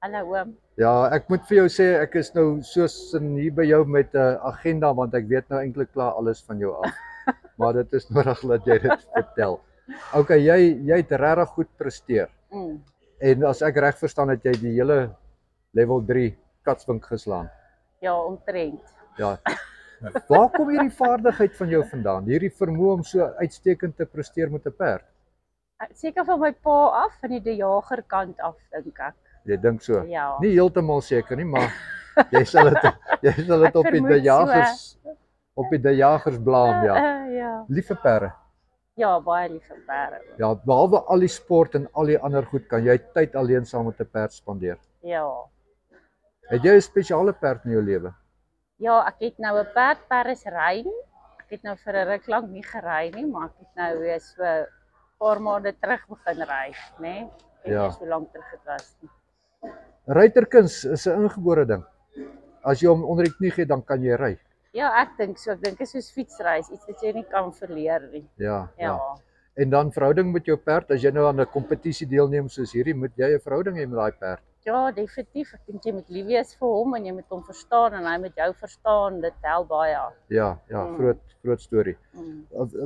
Hallo oom. Ja, ek moet vir jou sê ek is nou soos in hier by jou met 'n agenda want ek weet nou eintlik klaar alles van jou af. Maar dit is nodig dat jy dit vertel. Okay, jy het regtig goed presteer. En as ek reg verstaan het jy die hele level 3 katswink geslaan. Ja, omtrent. Ja. Waar kom hierdie vaardigheid van jou vandaan? Hierdie vermoë om so uitstekend te presteer met 'n perd? Seker van my pa af, van die jager kant af dink ek. Jy dink so? Ja. Nie heeltemal seker nie, maar jy sal dit op die jagers blaam, ja. Ja. Liewe perde. Ja, baie lief vir perde. Ja, behalwe al die sport en al die ander goed, kan jy tyd alleen saam met 'n perd spandeer. Ja. Het jy 'n spesiale perd in jou lewe? Ja, ek het nou 'n perd, Paris Rein. Ek het nou vir 'n ruk lank nie gery nie, maar ek het nou weer so 'n paar maande terug begin ry, né? Ja. So lank terug het was nie. Ruiterkuns is 'n ingebore ding. As jy hom onder die knie gee, dan kan jy ry. Ja, ek dink so. Ek dink dit is soos fietsry, iets wat jy nie kan verleer nie. Ja. Ja. En dan verhouding met jou perd, as jy nou aan 'n kompetisie deelneem soos hierdie, moet jy 'n verhouding hê met daai perd. Ja, definitief. Ek dink jy moet lief wees vir hom en jy moet hom verstaan en hy moet jou verstaan. Dit tel baie. Ja, groot storie.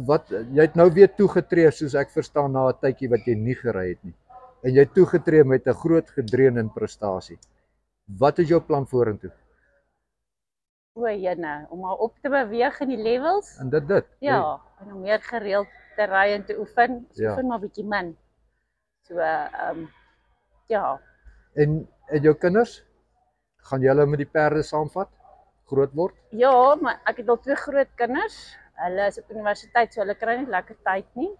Wat jy het nou weer toegetree soos ek verstaan na 'n tydjie wat jy nie gery het nie. En jy het toegetree met 'n groot gedreun in prestasie. Wat is jou plan vorentoe? O, jene, om maar op te beweeg in die levels. En dit. Ja, en om meer gereeld te ry en te oefen. Ja. Oefen maar bietjie min. So ja. En jou kinders, gaan jy hulle met die perde saamvat? Groot word? Ja, maar ek het al 2 groot kinders. Hulle is op universiteit, so hulle kry nie lekker tyd nie.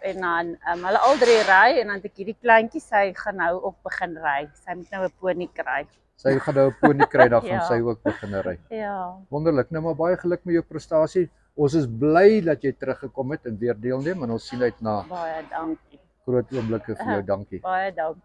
En dan hulle al 3 ry en dan het ek hierdie kleintjie, sy gaan nou ook begin ry. Sy moet nou 'n pony kry. Sy gaan nou 'n pony kry, dan gaan Ja. sy ook begin ry. Ja. Wonderlik. Nou maar baie geluk met jou prestasie. Ons is bly dat jy teruggekom het en weer deelneem en ons sien uit na Baie dankie. groot oomblikke vir jou. Dankie. Baie dankie.